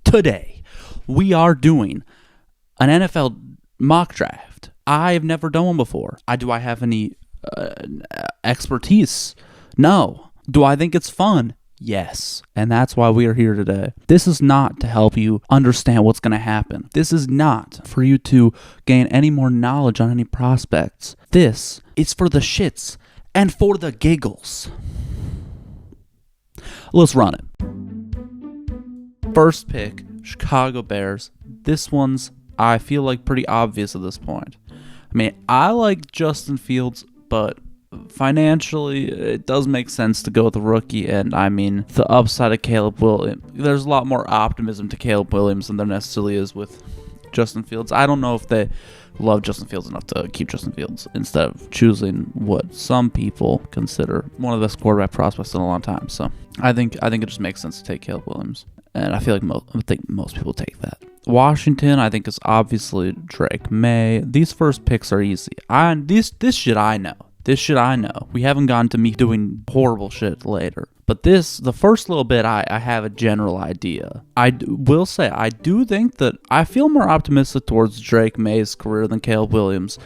today, we are doing an NFL mock draft. I've never done one before. Do I have any expertise? No. Do I think it's fun? Yes. And that's why we are here today. This is not to help you understand what's going to happen. This is not for you to gain any more knowledge on any prospects. This is for the shits and for the giggles. Let's run it. First pick, Chicago Bears. This one's, I feel like, pretty obvious at this point. I mean, I like Justin Fields, but financially, it does make sense to go with the rookie. And I mean, the upside of Caleb Williams, there's a lot more optimism to Caleb Williams than there necessarily is with Justin Fields. I don't know if they love Justin Fields enough to keep Justin Fields instead of choosing what some people consider one of the best quarterback prospects in a long time. So I think it just makes sense to take Caleb Williams, and I feel like most people take that. Washington, I think, is obviously Drake May. These first picks are easy. This shit I know. This shit I know. We haven't gotten to me doing horrible shit later. But the first little bit, I have a general idea. I will say, I do think that I feel more optimistic towards Drake May's career than Caleb Williams.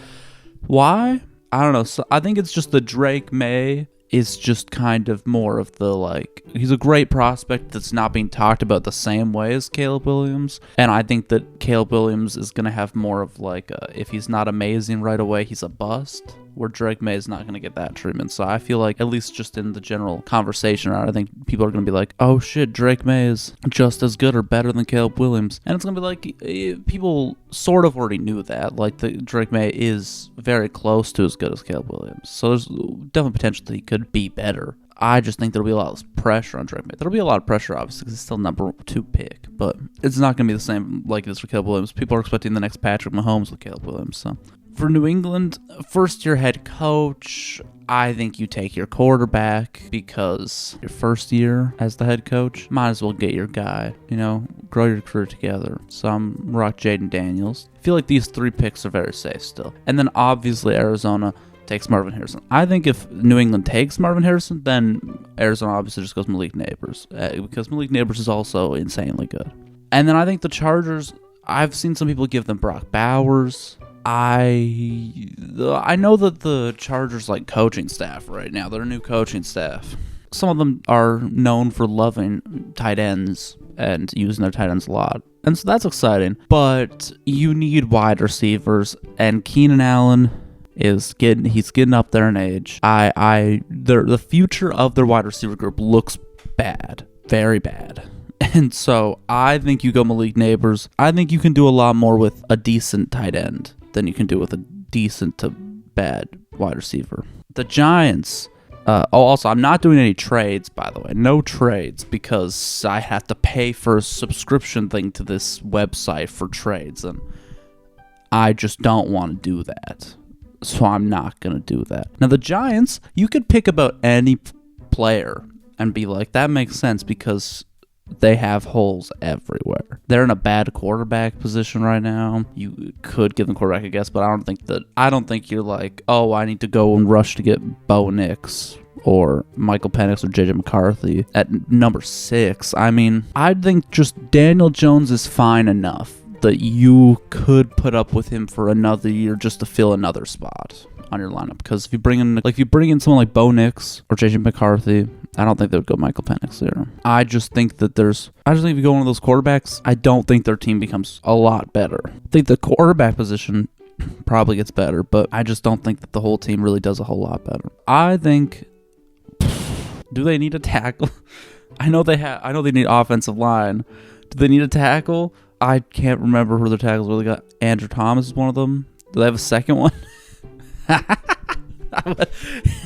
Why? I don't know. So I think it's just that Drake May is just kind of more of the, like, he's a great prospect that's not being talked about the same way as Caleb Williams. And I think that Caleb Williams is going to have more of, like, if he's not amazing right away, he's a bust, where Drake May is not going to get that treatment. So I feel like, at least just in the general conversation, I think people are going to be like, oh shit, Drake May is just as good or better than Caleb Williams. And it's going to be like, people sort of already knew that. Like, the Drake May is very close to as good as Caleb Williams. So there's definitely potential that he could be better. I just think there'll be a lot of pressure on Drake May. There'll be a lot of pressure, obviously, because he's still number 2 pick. But it's not going to be the same like this for Caleb Williams. People are expecting the next Patrick Mahomes with Caleb Williams. So for New England, first-year head coach, I think you take your quarterback, because your first year as the head coach, might as well get your guy, grow your career together. So I'm rock Jaden Daniels. I feel like these 3 picks are very safe still. And then obviously Arizona takes Marvin Harrison. I think if New England takes Marvin Harrison, then Arizona obviously just goes Malik Neighbors, because Malik Neighbors is also insanely good. And then I think the Chargers, I've seen some people give them Brock Bowers. I know that the Chargers like coaching staff right now. They're a new coaching staff. Some of them are known for loving tight ends and using their tight ends a lot. And so that's exciting. But you need wide receivers, and Keenan Allen he's getting up there in age. The future of their wide receiver group looks bad. Very bad. And so I think you go Malik Neighbors. I think you can do a lot more with a decent tight end than you can do with a decent to bad wide receiver. The Giants. Also, I'm not doing any trades, by the way. No trades, because I have to pay for a subscription thing to this website for trades, and I just don't want to do that. So I'm not going to do that. Now, the Giants, you could pick about any player and be like, that makes sense, because they have holes everywhere. They're in a bad quarterback position right now. You could give them quarterback, I guess, but I don't think you're like, oh, I need to go and rush to get Bo Nix or Michael Penix or JJ McCarthy at number 6. I mean, I think just Daniel Jones is fine enough that you could put up with him for another year just to fill another spot on your lineup. Because if you bring in someone like Bo Nix or JJ McCarthy, I don't think they would go Michael Penix there. I just think if you go one of those quarterbacks, I don't think their team becomes a lot better. I think the quarterback position probably gets better, but I just don't think that the whole team really does a whole lot better. I think, do they need a tackle? I know they need offensive line. Do they need a tackle? I can't remember who their tackles really got. Andrew Thomas is one of them. Do they have a second one?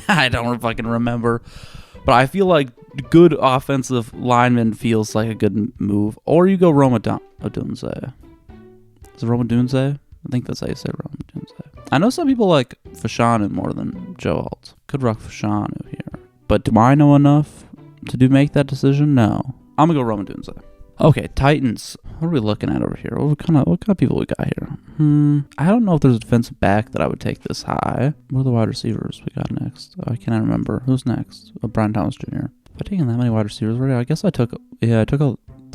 I don't fucking remember. But I feel like good offensive lineman feels like a good move. Or you go Roma Odunze. Is it Roma Odunze? I think that's how you say Roma Odunze. I know some people like Fashanu more than Joe Alt. Could rock Fashanu here. But do I know enough to make that decision? No. I'm going to go Roma Odunze. Okay, Titans. What are we looking at over here? What kind of people we got here? I don't know if there's a defensive back that I would take this high. What are the wide receivers we got next? I cannot remember. Who's next? Brian Thomas Jr. Have I taken that many wide receivers already? I guess I took 3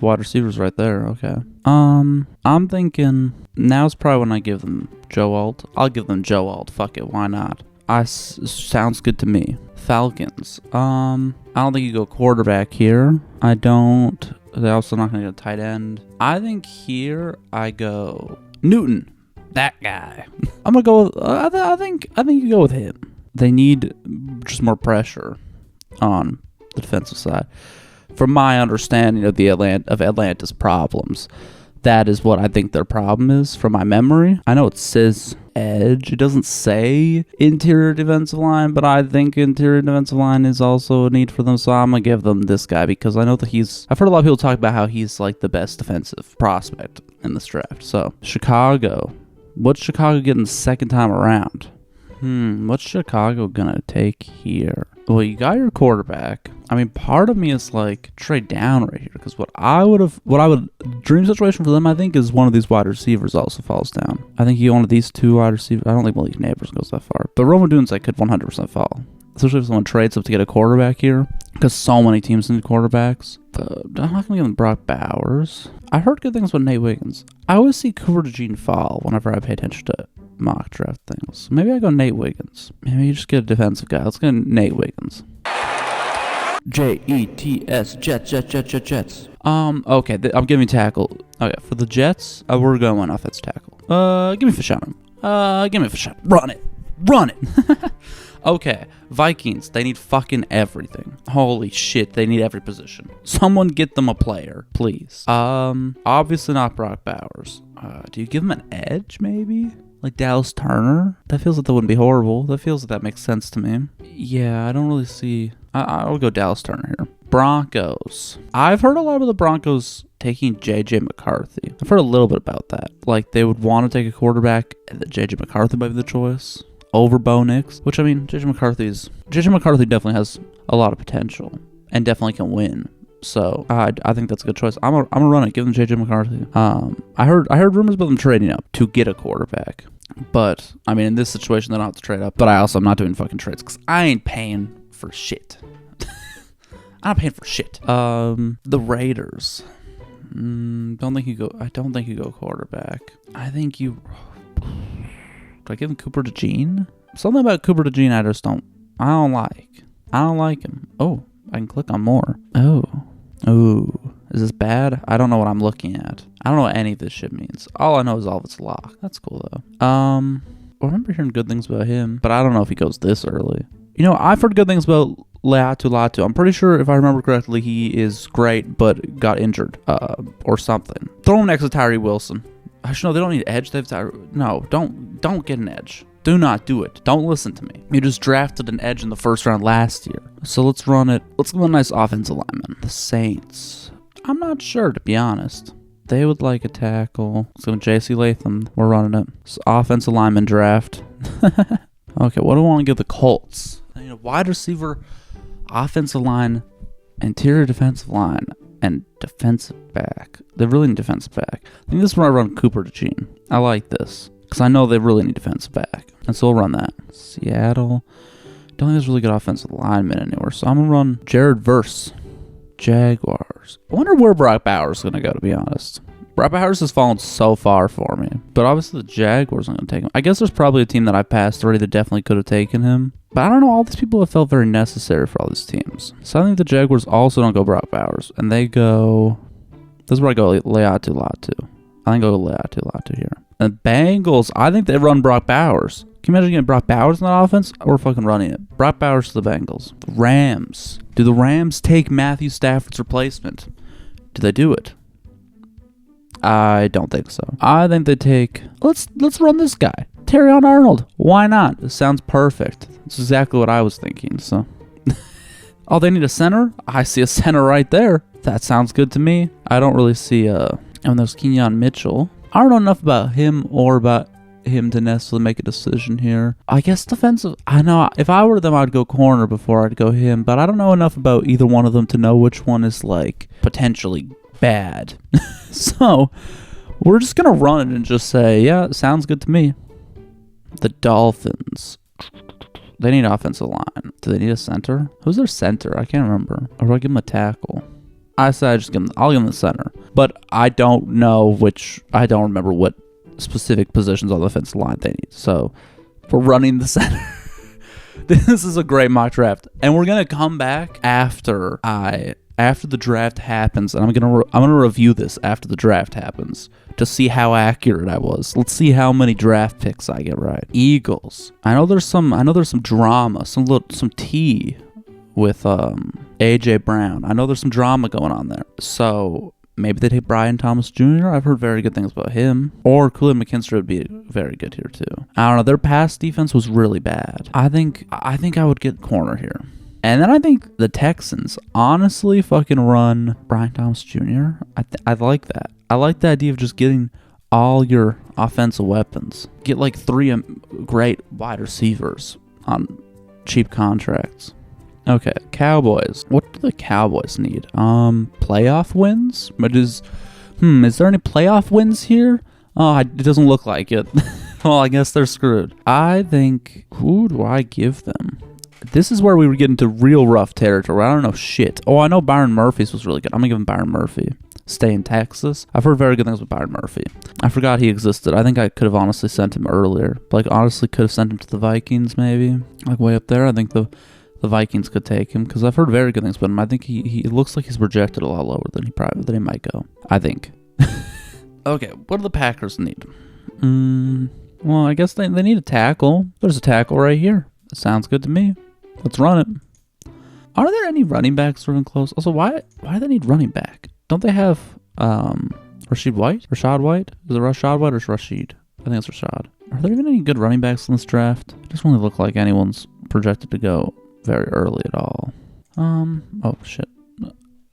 the wide receivers right there. Okay. I'm thinking now's probably when I give them Joe Alt. I'll give them Joe Alt. Fuck it. Why not? Sounds good to me. Falcons. I don't think you go quarterback here. I don't. They're also not going to get a tight end. I think here I go Newton. That guy. I'm gonna go with. I think you go with him. They need just more pressure on the defensive side. From my understanding of Atlanta's problems, that is what I think their problem is. From my memory, I know it says edge. It doesn't say interior defensive line, but I think interior defensive line is also a need for them. So I'm gonna give them this guy because I know that I've heard a lot of people talk about how he's like the best defensive prospect in this draft. So Chicago. What's Chicago getting the second time around? What's Chicago gonna take here? Well, you got your quarterback. I mean, part of me is like trade down right here because what I would dream situation for them, I think, is one of these wide receivers also falls down. I think one of these two wide receivers. I don't think Malik Neighbors goes that far, but Roma Dunze could 100% fall, especially if someone trades up to get a quarterback here because so many teams need quarterbacks. But I'm not gonna give them Brock Bowers. I heard good things about Nate Wiggins. I always see Cooper DeJean fall whenever I pay attention to mock draft things. Maybe I go Nate Wiggins. Maybe you just get a defensive guy. Let's go Nate Wiggins. Jets, Jets. Okay, I'm giving tackle. Okay, for the Jets, we're going offensive tackle. Give me Fashanu. Give me Fashanu. Run it. Okay, Vikings, they need fucking everything. Holy shit, they need every position. Someone get them a player, please. Obviously not Brock Bowers. Do you give him an edge, maybe? Like Dallas Turner? That feels like that wouldn't be horrible. That feels like that makes sense to me. Yeah, I don't really see... I'll go Dallas Turner here. Broncos. I've heard a lot about the Broncos taking J.J. McCarthy. I've heard a little bit about that. Like, they would want to take a quarterback, and that J.J. McCarthy might be the choice over Bo Nix, which, I mean, J.J. McCarthy definitely has a lot of potential and definitely can win. So I think that's a good choice. I'm gonna run it. Give them J.J. McCarthy. I heard rumors about them trading up to get a quarterback, but I mean in this situation they don't have to trade up. But I'm not doing fucking trades because I ain't paying for shit. I'm not paying for shit. The Raiders. I don't think you go quarterback. I think you. Do I give him Cooper DeJean? Something about Cooper DeJean I don't like him. Oh, I can click on more. Oh, is this bad? I don't know what I'm looking at. I don't know what any of this shit means. All I know is all of it's locked. That's cool though. I remember hearing good things about him, but I don't know if he goes this early. You know, I've heard good things about Latu. I'm pretty sure if I remember correctly, he is great, but got injured, or something. Throw him next to Tyree Wilson. Actually, no, they don't need edge. No, don't get an edge. Do not do it. Don't listen to me. You just drafted an edge in the first round last year. So let's run it. Let's give them a nice offensive lineman. The Saints. I'm not sure, to be honest. They would like a tackle. Let's go J.C. Latham. We're running it. It's offensive lineman draft. Okay, what do I want to give the Colts? I need a wide receiver, offensive line, interior defensive line, and defensive back. They really need defensive back. I think this is where I run Cooper DeJean. I like this because I know they really need defensive back. And so we'll run that. Seattle. Don't think there's really good offensive linemen anywhere. So I'm going to run Jared Verse. Jaguars. I wonder where Brock Bowers is going to go, to be honest. Brock Bowers has fallen so far for me. But obviously the Jaguars aren't going to take him. I guess there's probably a team that I passed already that definitely could have taken him. But I don't know. All these people have felt very necessary for all these teams. So I think the Jaguars also don't go Brock Bowers. And they go... This is where I go Latu. I think I'll go Latu here. And Bengals, I think they run Brock Bowers. Can you imagine getting Brock Bowers in that offense? We're fucking running it. Brock Bowers to the Bengals. The Rams. Do the Rams take Matthew Stafford's replacement? Do they do it? I don't think so. I think they take... Let's run this guy. Terrion Arnold. Why not? It sounds perfect. It's exactly what I was thinking, so... Oh, they need a center? I see a center right there. That sounds good to me. I don't really see... And there's Kenyon Mitchell. I don't know enough about him or about him to necessarily make a decision here. I guess defensive... I know if I were them, I'd go corner before I'd go him, but I don't know enough about either one of them to know which one is, like, potentially bad. So, we're just going to run it and just say, yeah, it sounds good to me. The Dolphins. They need offensive line. Do they need a center? Who's their center? I can't remember. Or do I give them a tackle? I say I'll give him the center. But I don't remember what specific positions on the offensive line they need. So for running the center, this is a great mock draft. And we're gonna come back after the draft happens, and I'm gonna review this after the draft happens to see how accurate I was. Let's see how many draft picks I get right. Eagles. I know there's some drama, some tea with AJ Brown. I know there's some drama going on there. So maybe they take Brian Thomas Jr. I've heard very good things about him. Or Kool-Aid McKinstry would be very good here too. I don't know. Their pass defense was really bad. I think I would get corner here. And then I think the Texans honestly fucking run Brian Thomas Jr. I like that. I like the idea of just getting all your offensive weapons. Get like 3 great wide receivers on cheap contracts. Okay, Cowboys. What do the Cowboys need? Playoff wins? But is there any playoff wins here? Oh, it doesn't look like it. Well, I guess they're screwed. I think, who do I give them? This is where we were getting to real rough territory. I don't know shit. Oh, I know Byron Murphy's was really good. I'm going to give him Byron Murphy. Stay in Texas. I've heard very good things about Byron Murphy. I forgot he existed. I think I could have honestly sent him earlier. Like, honestly could have sent him to the Vikings, maybe. Like, way up there. I think the Vikings could take him, because I've heard very good things about him. I think he looks like he's projected a lot lower than he might go. I think. Okay, what do the Packers need? Well, I guess they need a tackle. There's a tackle right here. That sounds good to me. Let's run it. Are there any running backs running close? Also, why do they need running back? Don't they have Rashad White? Is it Rashad White or is Rashid? I think it's Rashad. Are there even any good running backs in this draft? It doesn't really look like anyone's projected to go very early at all. Oh shit.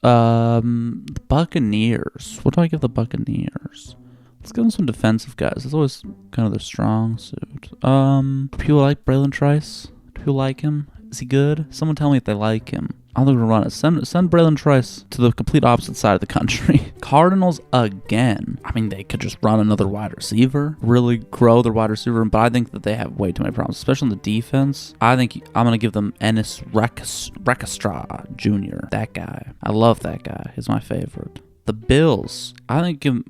The Buccaneers. What do I give the Buccaneers? Let's give them some defensive guys. It's always kind of their strong suit. Do people like Braylon Trice? Do people like him? Is he good? Someone tell me if they like him. I'm going to run it. Send Braylon Trice to the complete opposite side of the country. Cardinals again. I mean, they could just run another wide receiver, really grow their wide receiver, but I think that they have way too many problems, especially on the defense. I think I'm going to give them Ennis Rekestra Jr. That guy. I love that guy. He's my favorite. The Bills. I give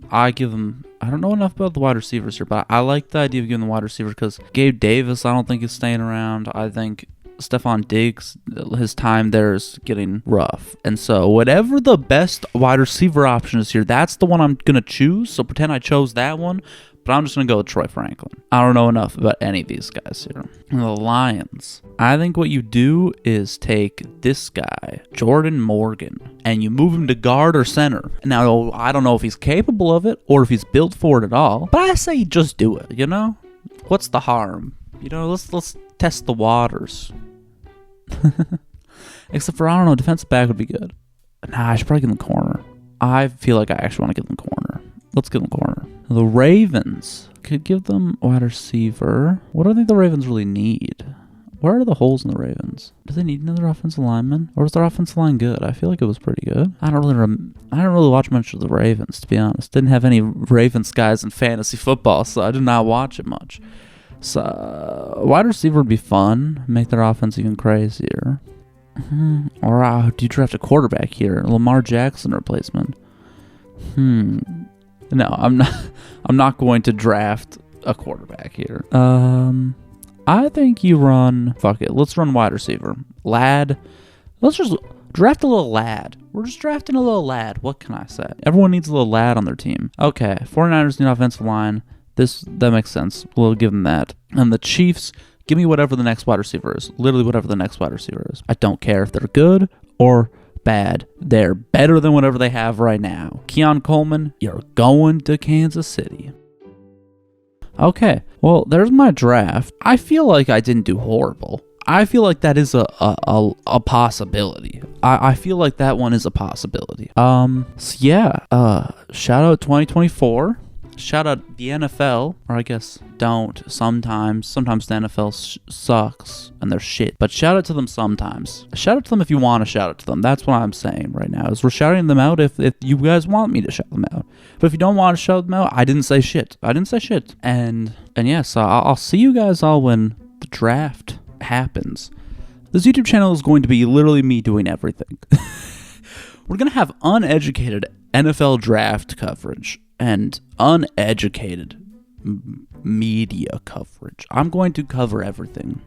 them. I don't know enough about the wide receivers here, but I like the idea of giving the wide receiver because Gabe Davis, I don't think is staying around. I think Stephon Diggs, his time there is getting rough. And so whatever the best wide receiver option is here, that's the one I'm going to choose. So pretend I chose that one, but I'm just going to go with Troy Franklin. I don't know enough about any of these guys here. And the Lions. I think what you do is take this guy, Jordan Morgan, and you move him to guard or center. Now, I don't know if he's capable of it or if he's built for it at all, but I say just do it, you know? What's the harm? You know, let's test the waters. Except for, I don't know, defensive back would be good. Nah, I should probably give them corner. I feel like I actually want to give them corner. Let's give them corner. The Ravens. Could give them wide receiver. What do I think the Ravens really need? Where are the holes in the Ravens? Do they need another offensive lineman? Or was their offensive line good? I feel like it was pretty good. I don't really watch much of the Ravens, to be honest. Didn't have any Ravens guys in fantasy football, so I did not watch it much. So, wide receiver would be fun. Make their offense even crazier. Or do you draft a quarterback here? Lamar Jackson replacement. No, I'm not going to draft a quarterback here. I think you run. Fuck it. Let's run wide receiver. Lad. Let's just draft a little lad. We're just drafting a little lad. What can I say? Everyone needs a little lad on their team. Okay. 49ers need offensive line. That makes sense. We'll give them that. And the Chiefs, give me whatever the next wide receiver is. Literally whatever the next wide receiver is. I don't care if they're good or bad. They're better than whatever they have right now. Keon Coleman, you're going to Kansas City. Okay, well, there's my draft. I feel like I didn't do horrible. I feel like that is a possibility. I feel like that one is a possibility. So yeah, shout out 2024. Shout out the NFL, or I guess don't sometimes. Sometimes the NFL sucks and they're shit. But shout out to them sometimes. Shout out to them if you want to shout out to them. That's what I'm saying right now. Is we're shouting them out if you guys want me to shout them out. But if you don't want to shout them out, I didn't say shit. And yeah, so I'll see you guys all when the draft happens. This YouTube channel is going to be literally me doing everything. We're going to have uneducated NFL draft coverage and uneducated media coverage. I'm going to cover everything.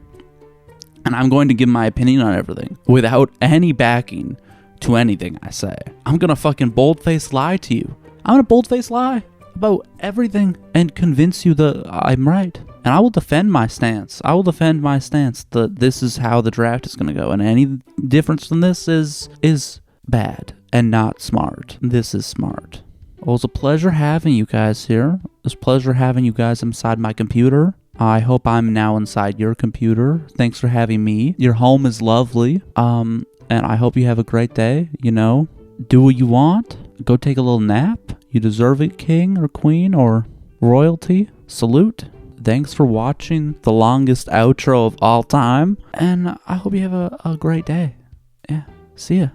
And I'm going to give my opinion on everything without any backing to anything I say. I'm going to fucking boldface lie to you. I'm going to boldface lie about everything and convince you that I'm right. And I will defend my stance. That this is how the draft is going to go. And any difference from this is bad and not smart. This is smart. Well, it was a pleasure having you guys here. It was a pleasure having you guys inside my computer. I hope I'm now inside your computer. Thanks for having me. Your home is lovely. And I hope you have a great day. Do what you want. Go take a little nap. You deserve it, king or queen or royalty. Salute. Thanks for watching the longest outro of all time. And I hope you have a great day. Yeah. See ya.